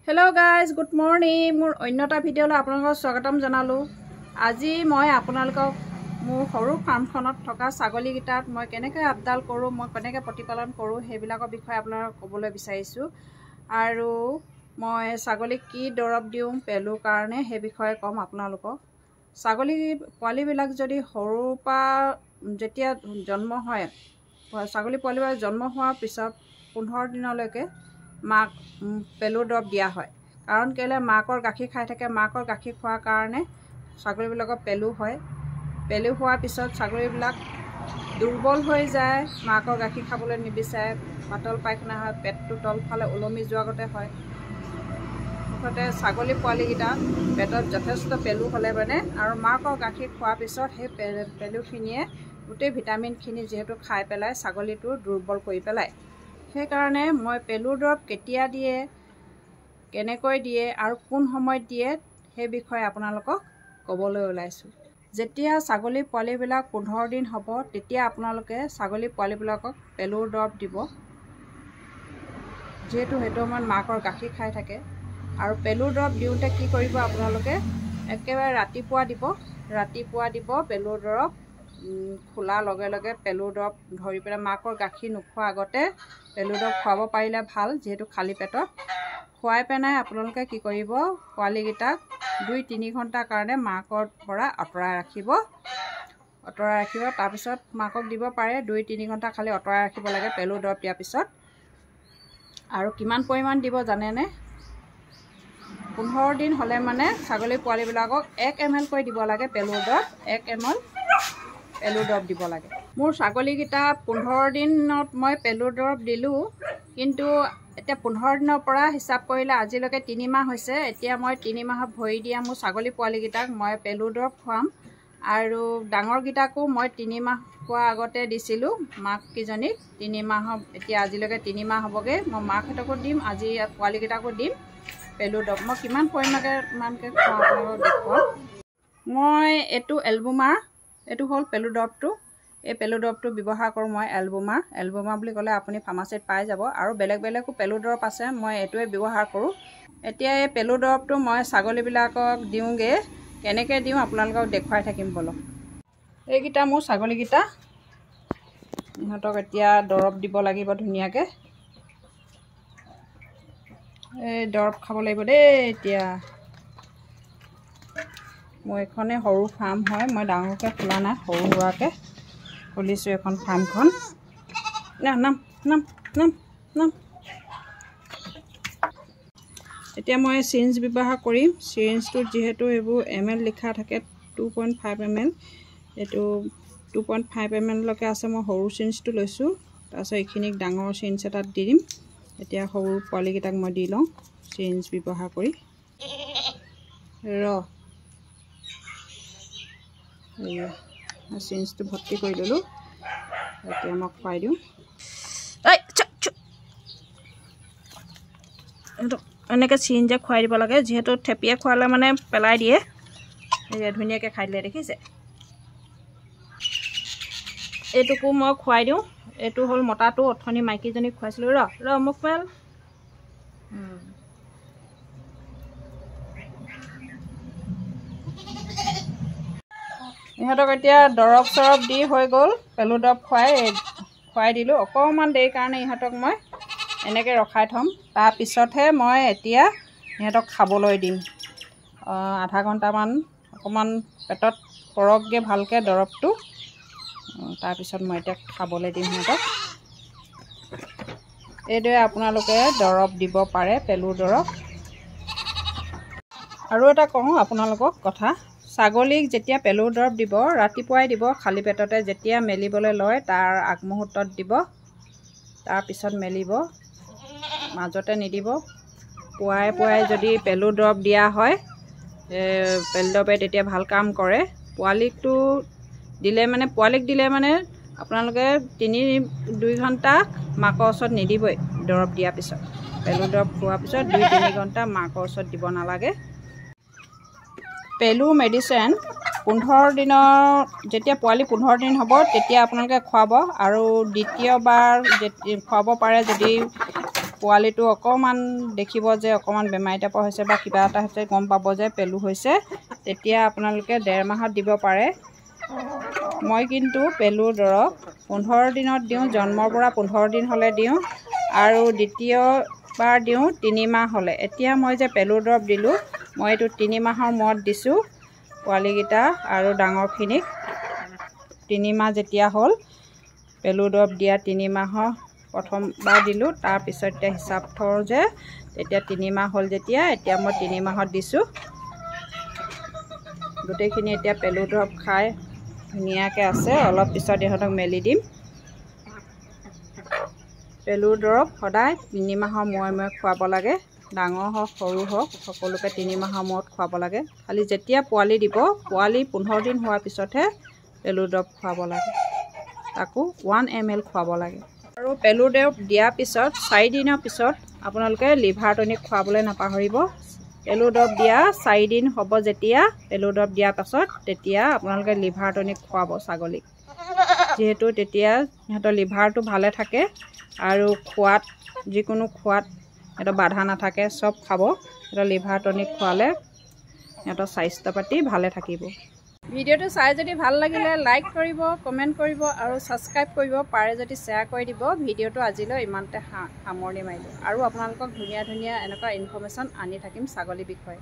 Hello guys, good morning. মোৰ অন্যটা ভিডিঅ'লৈ আপোনালোকক স্বাগতম জনালো। আজি মই আপোনালোকক মোৰ সৰু ফাৰ্মখনত থকা ছাগলীকেইটাক মই কেনেকৈ আপডাল কৰোঁ, মই কেনেকৈ প্ৰতিপালন কৰোঁ সেইবিলাকৰ বিষয়ে আপোনালোকক ক'বলৈ বিচাৰিছোঁ। আৰু মই ছাগলীক কি দৰৱ দিওঁ পেলুৰ কাৰণে সেই বিষয়ে ক'ম আপোনালোকক। ছাগলী পোৱালিবিলাক যদি সৰুৰ পৰা যেতিয়া জন্ম হয়, ছাগলী পোৱালিবিলাক জন্ম হোৱাৰ পিছত 15 দিনলৈকে মাক পেলুৰ দৰৱ দিয়া হয়। কাৰণ কেলৈ মাকৰ গাখীৰ খাই থাকে, মাকৰ গাখীৰ খোৱাৰ কাৰণে ছাগলীবিলাকৰ পেলু হয়। পেলু হোৱাৰ পিছত ছাগলীবিলাক দুৰ্বল হৈ যায়, মাকৰ গাখীৰ খাবলৈ নিবিচাৰে, পাতল পায়খানা হয়, পেটটো তলফালে ওলমি যোৱাৰ গতে হয়। মুঠতে ছাগলী পোৱালিকেইটা পেটত যথেষ্ট পেলু হ'লে মানে আৰু মাকৰ গাখীৰ খোৱাৰ পিছত সেই পেলুখিনিয়ে গোটেই ভিটামিনখিনি যিহেতু খাই পেলাই ছাগলীটো দুৰ্বল কৰি পেলায়। সেইকাৰণে মই পেলুৰ দৰৱ কেতিয়া দিয়ে, কেনেকৈ দিয়ে আৰু কোন সময়ত দিয়ে সেই বিষয়ে আপোনালোকক ক'বলৈ ওলাইছোঁ। যেতিয়া ছাগলী পোৱালিবিলাক 15 দিন হ'ব তেতিয়া আপোনালোকে ছাগলী পোৱালিবিলাকক পেলুৰ দৰৱ দিব। যিহেতু সেইটো সময়ত মাকৰ গাখীৰ খাই থাকে। আৰু পেলুৰ দৰৱ দিওঁতে কি কৰিব আপোনালোকে, একেবাৰে ৰাতিপুৱা দিব পেলুৰ দৰৱ। খোলাৰ লগে লগে পেলুৰ দৰৱ ধৰি পেলাই মাকৰ গাখীৰ নোখোৱাৰ আগতে পেলুৰ দৰৱ খুৱাব পাৰিলে ভাল। যিহেতু খালী পেটত খুৱাই পেলাই আপোনালোকে কি কৰিব, পোৱালিকেইটাক 2-3 ঘণ্টাৰ কাৰণে মাকৰ পৰা আঁতৰাই ৰাখিব। তাৰপিছত মাকক দিব পাৰে। 2-3 ঘণ্টা খালি আঁতৰাই ৰাখিব লাগে পেলুৰ দৰৱ দিয়াৰ পিছত। আৰু কিমান পৰিমাণ দিব জানেনে? 15 দিন হ'লে মানে ছাগলী পোৱালিবিলাকক 1 ml কৈ দিব লাগে পেলুৰ দৰৱ। 1 ml পেলুৰ দৰৱ দিব লাগে। মোৰ ছাগলীকেইটা 15 দিনত মই পেলুৰ দৰৱ দিলোঁ, কিন্তু এতিয়া 15 দিনৰ পৰা হিচাপ কৰিলে আজিলৈকে 3 মাহ হৈছে। এতিয়া মই 3 মাহত ভৰি দিয়া মোৰ ছাগলী পোৱালিকেইটাক মই পেলুৰ দৰৱ খুৱাম। আৰু ডাঙৰকেইটাকো মই 3 মাহ হোৱাৰ আগতে দিছিলোঁ মাককেইজনীক। 3 মাহৰ এতিয়া আজিলৈকে 3 মাহ হ'বগৈ। মই মাকহঁতকো দিম, আজি পোৱালিকেইটাকো দিম পেলুৰ দৰৱ। মই কিমান পৰিমাণকৈ খুৱাওঁ আপোনালোকক দেখুৱাম। মই এইটো এলবুমাৰ, এইটো হ'ল পেলুৰ দৰৱটো। এই পেলুৰ দৰৱটো ব্যৱহাৰ কৰোঁ মই এলবুমাৰ বুলি ক'লে আপুনি ফাৰ্মাচীত পাই যাব। আৰু বেলেগো পেলুৰ দৰৱ আছে, মই এইটোৱে ব্যৱহাৰ কৰোঁ। এতিয়া এই পেলুৰ দৰৱটো মই ছাগলীবিলাকক দিওঁগৈ। কেনেকৈ দিওঁ আপোনালোকক দেখুৱাই থাকিম বলক। এইকেইটা মোৰ ছাগলীকেইটা, ইহঁতক এতিয়া দৰৱ দিব লাগিব ধুনীয়াকৈ। এই দৰৱ খাব লাগিব দেই। এতিয়া মোৰ এইখনেই সৰু ফাৰ্ম হয়, মই ডাঙৰকৈ খোলা নাই, সৰু সুৰাকৈ খুলিছোঁ এখন ফাৰ্মখন। নাম এতিয়া মই চিৰিঞ্জ ব্যৱহাৰ কৰিম। চিৰিঞ্জটোত যিহেতু এইবোৰ ml লিখা থাকে 2.5 ml, এইটো 2.5 ml লৈকে আছে। মই সৰু চিৰিঞ্জটো লৈছোঁ। তাৰপিছত এইখিনিক ডাঙৰ চিৰিঞ্জ এটাত দি দিম। এতিয়া সৰু পোৱালিকেইটাক মই দি লওঁ চিৰিঞ্জ ব্যৱহাৰ কৰি। চিৰিঞ্জটো ভৰ্তি কৰি ল'লোঁ। এতিয়া মই খুৱাই দিওঁ। এনেকৈ চিৰিঞ্জে খুৱাই দিব লাগে। যিহেতু থেপিয়ে খোৱালে মানে পেলাই দিয়ে। এতিয়া ধুনীয়াকৈ খাই দিলে দেখিছে। এইটোকো মই খুৱাই দিওঁ। এইটো হ'ল মতাটো, অথনি মাইকীজনীক খুৱাইছিলোঁ। মোক পেল। ইহঁতক এতিয়া দৰৱ চৰৱ দি হৈ গ'ল। পেলুৰ দৰৱ খুৱাই দিলোঁ। অকণমান দেৰিৰ কাৰণে ইহঁতক মই এনেকৈ ৰখাই থ'ম। তাৰপিছতহে মই এতিয়া ইহঁতক খাবলৈ দিম। আধা ঘণ্টামান অকণমান পেটত পৰকগৈ ভালকৈ দৰৱটো। তাৰপিছত মই এতিয়া খাবলৈ দিম সিহঁতক। এইদৰে আপোনালোকে দৰৱ দিব পাৰে, পেলুৰ দৰৱ। আৰু এটা কওঁ আপোনালোকক কথা, ছাগলীক যেতিয়া পেলুৰ দৰৱ দিব ৰাতিপুৱাই দিব, খালী পেটতে। যেতিয়া মেলিবলৈ লয় তাৰ আগমুহূৰ্তত দিব, তাৰপিছত মেলিব, মাজতে নিদিব। পুৱাই যদি পেলুৰ দৰৱ দিয়া হয়, পেলুৰ দৰৱে তেতিয়া ভাল কাম কৰে। পোৱালিক দিলে মানে আপোনালোকে 2 ঘণ্টা মাকৰ ওচৰত নিদিবই। দৰৱ দিয়াৰ পিছত, পেলুৰ দৰৱ খোৱাৰ পিছত 2-3 ঘণ্টা মাকৰ ওচৰত দিব নালাগে। পেলু মেডিচিন 15 দিনৰ, যেতিয়া পোৱালি 15 দিন হ'ব তেতিয়া আপোনালোকে খুৱাব। আৰু দ্বিতীয়বাৰ খুৱাব পাৰে যদি পোৱালিটো অকণমান দেখিব যে অকণমান বেমাৰী টাইপৰ হৈছে বা কিবা এটা হৈছে গম পাব যে পেলু হৈছে, তেতিয়া আপোনালোকে 1.5 মাহত দিব পাৰে। মই কিন্তু পেলুৰ দৰৱ 15 দিনত দিওঁ, জন্মৰ পৰা 15 দিন হ'লে দিওঁ, আৰু দ্বিতীয়বাৰ দিওঁ 3 মাহ হ'লে। এতিয়া মই যে পেলুৰ দৰৱ দিলোঁ, মই এইটো 3 মাহৰ মূৰত দিছোঁ পোৱালিকেইটা আৰু ডাঙৰখিনিক। 3 মাহ যেতিয়া হ'ল, পেলুৰ দৰৱ দিয়া 3 মাহৰ প্ৰথমবাৰ দিলোঁ, তাৰপিছত এতিয়া হিচাপ থওঁ যে তেতিয়া 3 মাহ হ'ল যেতিয়া, এতিয়া মই 3 মাহত দিছোঁ। গোটেইখিনি এতিয়া পেলুৰ দৰৱ খাই ধুনীয়াকৈ আছে। অলপ পিছত ইহঁতক মেলি দিম। পেলুৰ দৰৱ সদায় 3 মাহৰ মূৰে মূৰে খুৱাব লাগে। ডাঙৰ হওক সৰু হওক সকলোকে 3 মাহৰ মূৰত খুৱাব লাগে। খালি যেতিয়া পোৱালি দিব, পোৱালি 15 দিন হোৱাৰ পিছতহে পেলুৰ দৰৱ খুৱাব লাগে। তাকো 1 ml খুৱাব লাগে। আৰু পেলুৰ দৰৱ দিয়াৰ পিছত 4 দিনৰ পিছত আপোনালোকে লিভাৰ টনিক খুৱাবলৈ নাপাহৰিব। পেলুৰ দৰৱ দিয়া 4 দিন হ'ব যেতিয়া, পেলুৰ দৰৱ দিয়াৰ পাছত তেতিয়া আপোনালোকে লিভাৰ টনিক খুৱাব ছাগলীক, যিহেতু তেতিয়া সিহঁতৰ লিভাৰটো ভালে থাকে আৰু খোৱাত যিকোনো খোৱাত সিহঁতৰ বাধা নাথাকে, চব খাব। সিহঁতৰ লিভাৰ টনিক খোৱালে সিহঁতৰ স্বাস্থ্য পাতি ভালে থাকিব। ভিডিঅ'টো চাই যদি ভাল লাগিলে লাইক কৰিব, কমেণ্ট কৰিব আৰু ছাবস্ক্ৰাইব কৰিব, পাৰে যদি শ্বেয়াৰ কৰি দিব। ভিডিঅ'টো আজিলৈ ইমানতে সামৰণি মাৰিলোঁ, আৰু আপোনালোকক ধুনীয়া ধুনীয়া এনেকুৱা ইনফৰ্মেশ্যন আনি থাকিম ছাগলীৰ বিষয়ে।